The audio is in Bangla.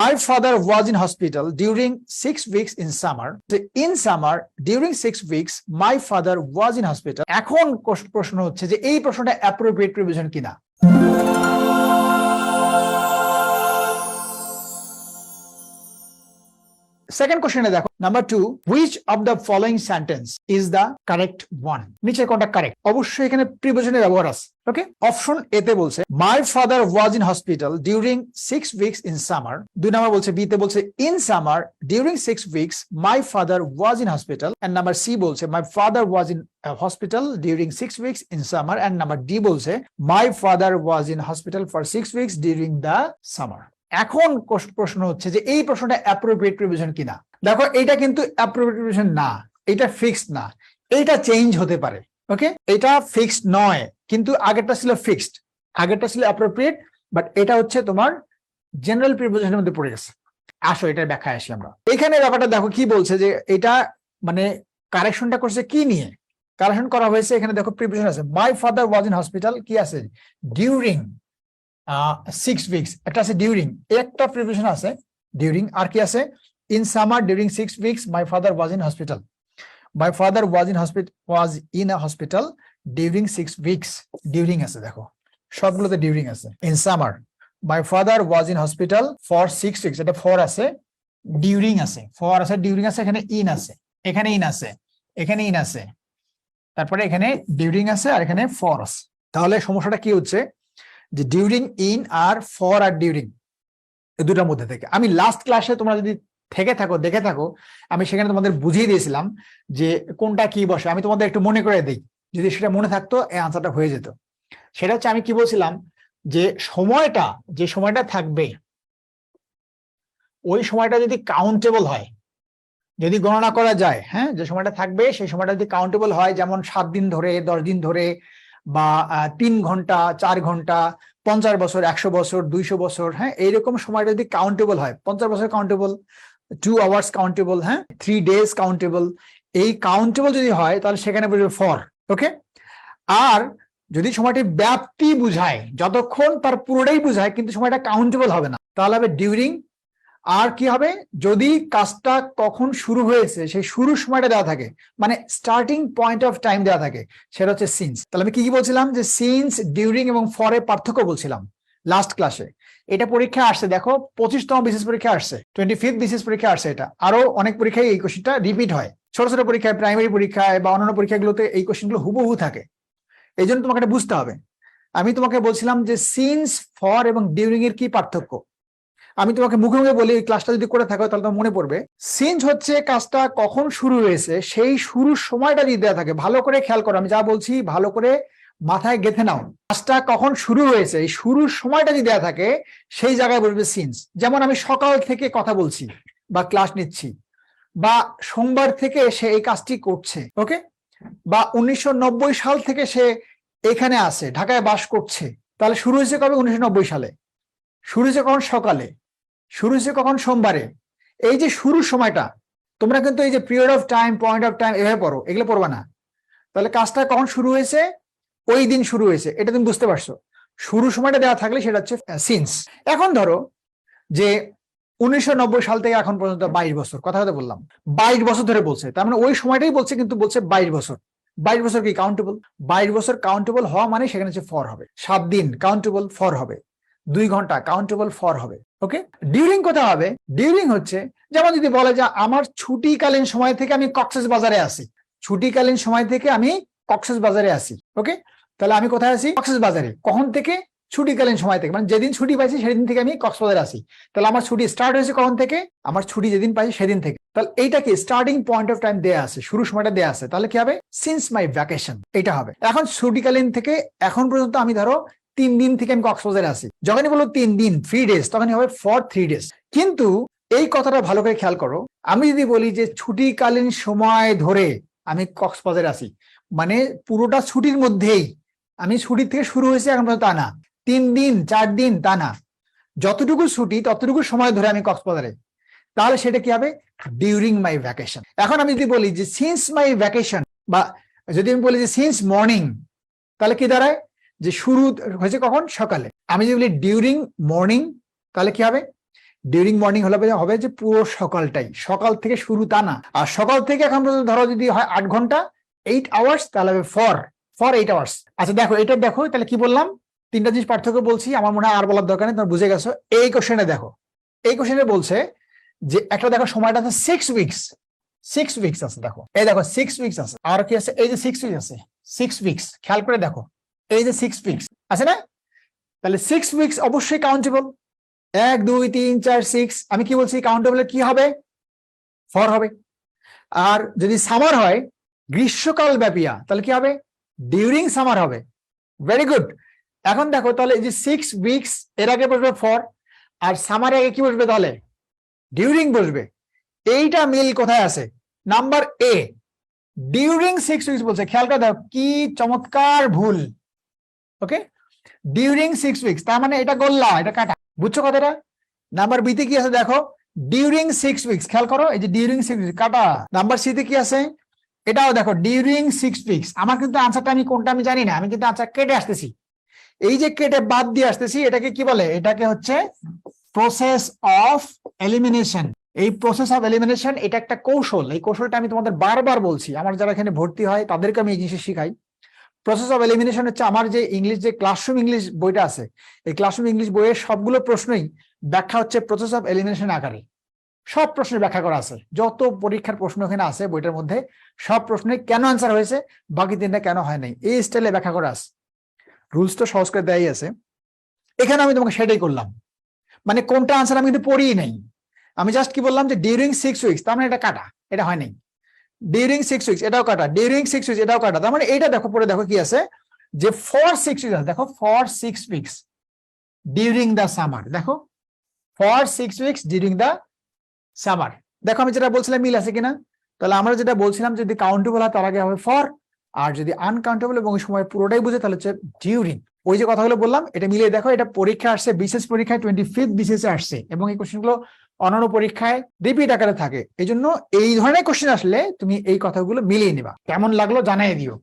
My father was in hospital during 6 weeks in summer. In summer, during 6 weeks, my father was in hospital. এখন প্রশ্ন হচ্ছে যে এই প্রশ্নটা appropriate preposition কিনা। Second question এ দেখো, number 2, which of the following sentence is the correct one? নিচে কোনটা কারেক্ট? অবশ্যই এখানে প্রিপোজিশনের ব্যবহার আছে। ওকে, অপশন এ তে বলছে my father was in hospital during 6 weeks in summer. দুই নাম্বার বলছে বি তে বলছে in summer during 6 weeks my father was in hospital, and number C বলছে my father was in hospital during 6 weeks in summer, and number D বলছে my father was in hospital for 6 weeks during the summer. এখন প্রশ্ন হচ্ছে যে এই প্রশ্নটা অ্যাপ্রোপ্রিয়েট প্রিপোজিশন কিনা। দেখো এটা কিন্তু অ্যাপ্রোপ্রিয়েট প্রিপোজিশন না, এটা ফিক্সড না, এটা চেঞ্জ হতে পারে। ওকে, এটা ফিক্সড নয়, কিন্তু আগেরটা ছিল ফিক্সড, আগেরটা ছিল অ্যাপ্রোপ্রিয়েট, বাট এটা হচ্ছে তোমার জেনারেল প্রিপোজিশনের মধ্যে পড়ে গেছে। আসো এটার ব্যাখ্যায় আসি আমরা। এখানে ব্যাপারটা দেখো কি বলছে যে এটা মানে কারেকশনটা করছে কি নিয়ে, কারেকশন করা হয়েছে এখানে দেখো প্রিপোজিশন আছে my father was in hospital, কি আছে ডিউরিং 6 weeks, এটা আছে ডিউরিং, একটা প্রিপোজিশন আছে ডিউরিং, আর কি আছে in summer during 6 weeks my father was in hospital, my father was in a hospital during 6 weeks, during আছে, দেখো সবগুলোতে ডিউরিং আছে। In summer my father was in hospital for 6 weeks, এটা ফর আছে, ডিউরিং আছে, ফর আছে, ডিউরিং আছে, এখানে ইন আছে, এখানে ইন আছে, এখানে ইন আছে, তারপরে এখানে ডিউরিং আছে, আর এখানে ফর আছে। তাহলে সমস্যাটা কি হচ্ছে যে ডিউরিং, ইন আর ফর আর ডিউরিং এই দুটার মধ্যে থেকে। আমি লাস্ট ক্লাসে তোমরা যদি থেকে থাকো দেখে থাকো, আমি সেখানে তোমাদের বুঝিয়ে দিয়েছিলাম যে কোনটা কি বসে। আমি তোমাদের একটু মনে করে দিই, যদি সেটা মনে থাকতো এই আনসারটা হয়ে যেত। সেটা হচ্ছে আমি কি বলছিলাম যে সময়টা, যে সময়টা থাকবে ওই সময়টা যদি কাউন্টেবল হয়, যদি গণনা করা যায়, হ্যাঁ, যে সময়টা থাকবে সেই সময়টা যদি কাউন্টেবল হয়, যেমন 7 দিন ধরে, 10 দিন ধরে, বা 3 ঘন্টা, 4 ঘন্টা, 50 বছর, 100 বছর, 200 বছর, হ্যাঁ, এইরকম সময়টা যদি কাউন্টেবল হয়, 50 বছর কাউন্টেবল, 2 আওয়ার্স কাউন্টেবল, হ্যাঁ, 3 ডেজ কাউন্টেবল, এই কাউন্টেবল যদি হয় তাহলে সেখানে বলবে ফর। ওকে, আর যদি সময়টি ব্যাপ্তি বুঝায়, যতক্ষণ তার পুরোটাই বুঝায় কিন্তু সময়টা কাউন্টেবল হবে না, তাহলে হবে ডিউরিং। আর কি হবে, যদি কাজটা কখন শুরু হয়েছে সেই শুরুর সময়টা দেওয়া থাকে, মানে স্টার্টিং পয়েন্ট অফ টাইম দেওয়া থাকে, সেটা হচ্ছে সিন্স। তাহলে আমি কি বলছিলাম যে সিন্স, ডিউরিং এবং ফরে পার্থক্য বলছিলাম লাস্ট ক্লাসে। এটা পরীক্ষা আসছে, দেখো 25তম বিসিএস পরীক্ষা আসছে, 25th বিসিএস পরীক্ষা আসছে, এটা আরো অনেক পরীক্ষায় এই কোশ্চেনটা রিপিট হয়, ছোট ছোট পরীক্ষায়, প্রাইমারি পরীক্ষায় বা অন্যান্য পরীক্ষাগুলোতে এই কোশ্চেনগুলো হুবহু থাকে। এই জন্য তোমাকে এটা বুঝতে হবে। আমি তোমাকে বলছিলাম যে সিন্স, ফর এবং ডিউরিং এর কি পার্থক্য। আমি তোমাকে মুখে মুখে বলি, ক্লাসটা যদি করে থাকো তাহলে তোমার মনে পড়বে। সিন্স হচ্ছে কাজটা কখন শুরু হয়েছে সেই শুরুর সময়টা যদি দেওয়া থাকে, ভালো করে খেয়াল করো, আমি যা বলছি ভালো করে মাথায় গেঁথে নাও। কাজটা কখন শুরু হয়েছে এই শুরুর সময়টা যদি দেওয়া থাকে সেই জায়গায় বলবে সিন্স। যেমন আমি সকাল থেকে কথা বলছি বা ক্লাস নিচ্ছি, বা সোমবার থেকে সে এই কাজটি করছে, ওকে, বা 1990 সাল থেকে সে এখানে আছে, ঢাকায় বাস করছে, তাহলে শুরু হয়েছে কবে, 1990 সালে। শুরু হয়েছে কখন, সকালে। শুরু হয়েছে কখন, সোমবারে। এই যে শুরুর সময়টা, তোমরা কিন্তু এই যে period of time, point of time এভাবে পড়ো, এগুলো পড়বা না। তাহলে কাজটা কখন শুরু হয়েছে, ওই দিন শুরু হয়েছে, এটা তুমি বুঝতে পারছো। শুরু সময়টা দেওয়া থাকলে সেটা হচ্ছে সিন্স। এখন ধরো যে 1990 সাল থেকে এখন পর্যন্ত 22 বছর, কথা কথা বললাম, 22 বছর ধরে বলছে, তার মানে ওই সময়টাই বলছে, কিন্তু বলছে 22 বছর। 22 বছর কি কাউন্টেবল? 22 বছর কাউন্টেবল হওয়া মানে সেখানে হচ্ছে ফর হবে। 7 দিন কাউন্টেবল, ফর হবে। 2 ঘন্টা কাউন্টেবল, ফর হবে। ওকে, ডিউরিং কোথায় হবে? ডিউরিং হচ্ছে যেমন যদি বলে যে আমার ছুটিকালীন সময় থেকে আমি কক্সবাজারে আছি, ছুটিকালীন সময় থেকে আমি কক্সবাজারে আছি। ওকে, তাহলে আমি কোথায় আছি? কক্সবাজারে। কখন থেকে? ছুটিকালীন সময় থেকে, মানে যেদিন ছুটি পাইছি সেদিন থেকে আমি কক্সবাজারে আছি। তাহলে আমার ছুটি স্টার্ট হয়েছে কখন থেকে? আমার ছুটি যেদিন পাইছি সেদিন থেকে। তাহলে এইটা কি স্টার্টিং পয়েন্ট অফ টাইম দেয়া আছে, শুরু সময়টা দেয়া আছে, তাহলে কি হবে? সিন্স মাই ভ্যাকেশন, এটা হবে। এখন ছুটিকালীন থেকে এখন পর্যন্ত আমি ধরো 3 দিন থেকে আমি কক্সবাজারে আছি, যখনই বলবো 3 দিন 3 ডেজ তখনই হবে ফর 3 ডেজ। কিন্তু এই কথাটা ভালো করে খেয়াল করো, আমি যদি বলি যে ছুটিকালীন সময় ধরে আমি কক্সবাজারে আছি, মানে পুরোটা ছুটির মধ্যেই, আমি ছুটির থেকে শুরু হয়েছে এখন পর্যন্ত তা না, 3 দিন 4 দিন তা না, যতটুকু ছুটি ততটুকু সময় ধরে আমি কক্সবাজারে, তাহলে সেটা কি হবে? During my vacation. এখন আমি যদি বলি যে সিন্স মাই ভ্যাকেশন, বা যদি আমি বলি যে সিন্স মর্নিং, তাহলে কি দাঁড়ায়? যে শুরু হয়েছে কখন? সকালে। আমি যদি বলি ডিউরিং মর্নিং, তাহলে কি হবে? ডিউরিং মর্নিং হলে হবে যে পুরো সকালটাই, সকাল থেকে শুরু তা না। আর সকাল থেকে এখন পর্যন্ত ধরো যদি হয় 8 ঘন্টা 8 আওয়ার্স, তাহলে হবে ফর 8 আওয়ার্স। আচ্ছা দেখো এটা দেখো, তাহলে কি বললাম, তিনটা জিনিস পার্থক্য বলছি, আমার মনে হয় আর বলার দরকার নেই, তোমরা বুঝে গেছো। এই কোশ্চেনে দেখো, এই কোশ্চেনে বলছে যে একটা দেখো সময়টা আছে 6 উইকস, 6 উইকস আছে, দেখো এই দেখো 6 উইকস আছে, আর কি আছে, এই যে 6 উইকস আছে, 6 উইকস, খেয়াল করে দেখো এই যে 6 উইকস আছে না, তাহলে 6 উইকস অবশ্যই কাউন্টেবল। 1 2 3 4 6, আমি কি বলছি, কাউন্টেবল কি হবে, ফর হবে। আর যদি সামার হয়, গ্রীষ্মকাল ব্যাপিয়া, তাহলে কি হবে, ডিউরিং সামার হবে। Very good. এখন দেখো তাহলে এই যে 6 উইকস এর আগে বসবে ফর, আর সামার আগে কি বসবে, তাহলে ডিউরিং বসবে। এইটা মিল কোথায় আছে, নাম্বার এ, ডিউরিং 6 উইকস বলছে, খেয়াল করে দেখো কি চমৎকার ভুল। ওকে, ডিউরিং 6 উইকস, তার মানে এটা গোল্লা, এটা কাটা, বুঝছো কথাটা। নাম্বার বি তে কি আছে দেখো, ডিউরিং 6 উইকস, খেয়াল করো এই যে ডিউরিং 6 উইকস কাটা। নাম্বার সি তে কি আছে, এটাও দেখো ডিউরিং 6 উইকস। আমার কিন্তু আনসারটা আমি কোনটা আমি জানি না, আমি কিন্তু আনসার কেটে আসতেছি, এই যে কেটে বাদ দিয়ে আসতেছি, এটাকে কি বলে, এটাকে হচ্ছে প্রসেস অফ এলিমিনেশন। এই প্রসেস অফ এলিমিনেশন এটা একটা কৌশল, এই কৌশলটা আমি তোমাদের বারবার বলছি, আমার যারা এখানে ভর্তি হয় তাদেরকে আমি এই জিনিস শিখাই। প্রসেস অফ এলিমিনেশন হচ্ছে আমার যে ইংলিশ, যে ক্লাসরুম ইংলিশ বইটা আছে, এই ক্লাসরুম ইংলিশ বইয়ের সবগুলো প্রশ্নই ব্যাখ্যা হচ্ছে প্রসেস অফ এলিমিনেশন আকারে, সব প্রশ্নের ব্যাখ্যা করা আছে, যত পরীক্ষার প্রশ্ন এখানে আছে বইটার মধ্যে সব প্রশ্নে কেন আনসার হয়েছে, বাকি তিনটা কেন হয় নাই, এই স্টাইলে ব্যাখ্যা করা আছে। রুলস তো সহজ করে দেয়াই আছে, এখানে আমি তোমাকে সেটাই করলাম। মানে কোনটা আনসার আমি কিন্তু পড়িই নাই, আমি জাস্ট কি বললাম যে ডিউরিং 6 উইকস, তার মানে এটা কাটা, এটা হয় নাই। ডিউরিং 6 উইকস এটাও কাটা, ডিউরিং 6 উইকস এটাও কাটা, তার মানে এইটা দেখো, পরে দেখো কি আছে, যে ফর 6 উইকস, দেখো for 6 weeks during the summer, দেখো for 6 weeks during the summer. দেখো আমি যেটা বলছিলাম মিল আছে কিনা, তাহলে আমরা যেটা বলছিলাম যদি কাউন্টেবল হয় তার আগে হবে ফর, আর যদি আনকাউন্টেবল এবং ওই সময় পুরোটাই বুঝে তাহলে হচ্ছে ডিউরিং। ওই যে কথাগুলো বললাম এটা মিলিয়ে দেখো, এটা পরীক্ষা আসছে, বিশেষ পরীক্ষায় 25th BCS আসছে, এবং এই কোশ্চেনগুলো অন্যান্য পরীক্ষায় রিপিট আকারে থাকে। এই জন্য এই ধরনের কোশ্চেন আসলে তুমি এই কথাগুলো মিলিয়ে নিবা। কেমন লাগলো জানাই দিও।